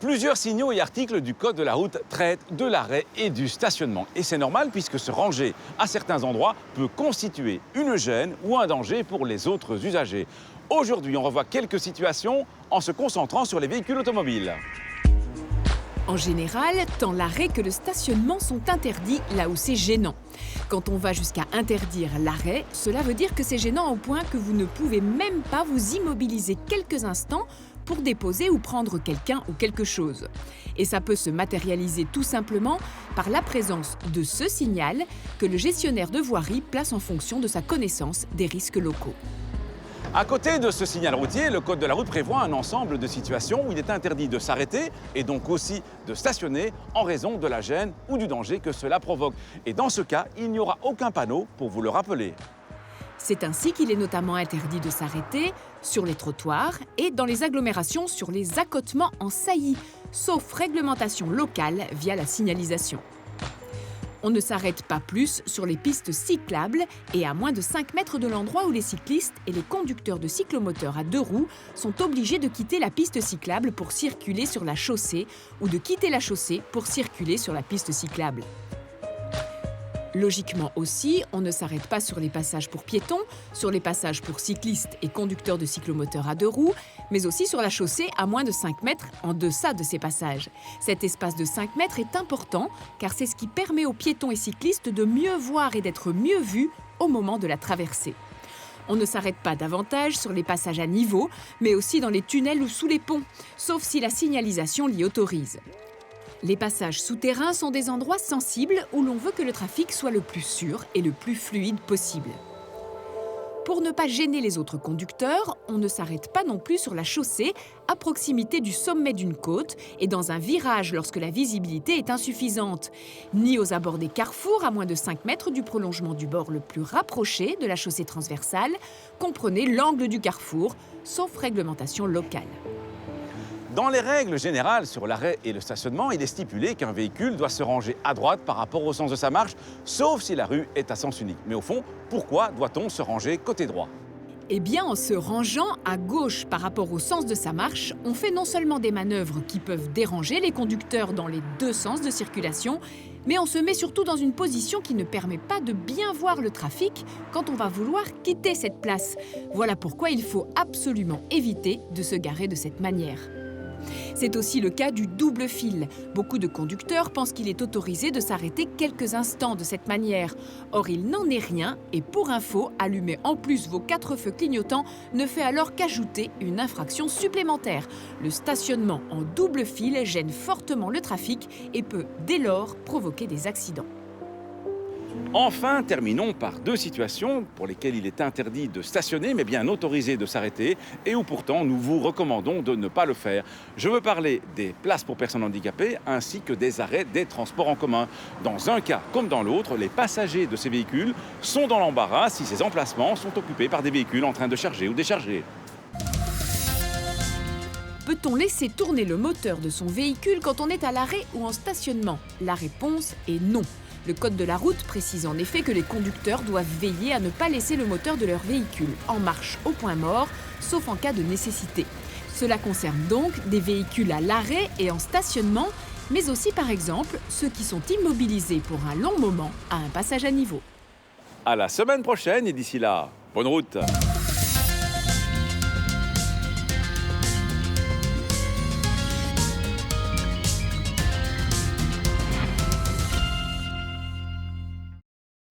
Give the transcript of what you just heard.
Plusieurs signaux et articles du Code de la route traitent de l'arrêt et du stationnement. Et c'est normal puisque se ranger à certains endroits peut constituer une gêne ou un danger pour les autres usagers. Aujourd'hui, on revoit quelques situations en se concentrant sur les véhicules automobiles. En général, tant l'arrêt que le stationnement sont interdits là où c'est gênant. Quand on va jusqu'à interdire l'arrêt, cela veut dire que c'est gênant au point que vous ne pouvez même pas vous immobiliser quelques instants pour déposer ou prendre quelqu'un ou quelque chose. Et ça peut se matérialiser tout simplement par la présence de ce signal que le gestionnaire de voirie place en fonction de sa connaissance des risques locaux. À côté de ce signal routier, le Code de la route prévoit un ensemble de situations où il est interdit de s'arrêter et donc aussi de stationner en raison de la gêne ou du danger que cela provoque. Et dans ce cas, il n'y aura aucun panneau pour vous le rappeler. C'est ainsi qu'il est notamment interdit de s'arrêter sur les trottoirs et dans les agglomérations sur les accotements en saillie, sauf réglementation locale via la signalisation. On ne s'arrête pas plus sur les pistes cyclables et à moins de 5 mètres de l'endroit où les cyclistes et les conducteurs de cyclomoteurs à 2 roues sont obligés de quitter la piste cyclable pour circuler sur la chaussée ou de quitter la chaussée pour circuler sur la piste cyclable. Logiquement aussi, on ne s'arrête pas sur les passages pour piétons, sur les passages pour cyclistes et conducteurs de cyclomoteurs à 2 roues, mais aussi sur la chaussée à moins de 5 mètres en deçà de ces passages. Cet espace de 5 mètres est important car c'est ce qui permet aux piétons et cyclistes de mieux voir et d'être mieux vus au moment de la traversée. On ne s'arrête pas davantage sur les passages à niveau, mais aussi dans les tunnels ou sous les ponts, sauf si la signalisation l'y autorise. Les passages souterrains sont des endroits sensibles où l'on veut que le trafic soit le plus sûr et le plus fluide possible. Pour ne pas gêner les autres conducteurs, on ne s'arrête pas non plus sur la chaussée, à proximité du sommet d'une côte et dans un virage lorsque la visibilité est insuffisante, ni aux abords des carrefours à moins de 5 mètres du prolongement du bord le plus rapproché de la chaussée transversale, comprenez l'angle du carrefour, sauf réglementation locale. Dans les règles générales sur l'arrêt et le stationnement, il est stipulé qu'un véhicule doit se ranger à droite par rapport au sens de sa marche, sauf si la rue est à sens unique. Mais au fond, pourquoi doit-on se ranger côté droit ? Eh bien, en se rangeant à gauche par rapport au sens de sa marche, on fait non seulement des manœuvres qui peuvent déranger les conducteurs dans les 2 sens de circulation, mais on se met surtout dans une position qui ne permet pas de bien voir le trafic quand on va vouloir quitter cette place. Voilà pourquoi il faut absolument éviter de se garer de cette manière. C'est aussi le cas du double fil. Beaucoup de conducteurs pensent qu'il est autorisé de s'arrêter quelques instants de cette manière. Or, il n'en est rien et pour info, allumer en plus vos 4 feux clignotants ne fait alors qu'ajouter une infraction supplémentaire. Le stationnement en double fil gêne fortement le trafic et peut dès lors provoquer des accidents. Enfin, terminons par 2 situations pour lesquelles il est interdit de stationner, mais bien autorisé de s'arrêter, et où pourtant nous vous recommandons de ne pas le faire. Je veux parler des places pour personnes handicapées, ainsi que des arrêts des transports en commun. Dans un cas comme dans l'autre, les passagers de ces véhicules sont dans l'embarras si ces emplacements sont occupés par des véhicules en train de charger ou décharger. Peut-on laisser tourner le moteur de son véhicule quand on est à l'arrêt ou en stationnement ? La réponse est non. Le Code de la route précise en effet que les conducteurs doivent veiller à ne pas laisser le moteur de leur véhicule en marche au point mort, sauf en cas de nécessité. Cela concerne donc des véhicules à l'arrêt et en stationnement, mais aussi par exemple ceux qui sont immobilisés pour un long moment à un passage à niveau. À la semaine prochaine et d'ici là, bonne route!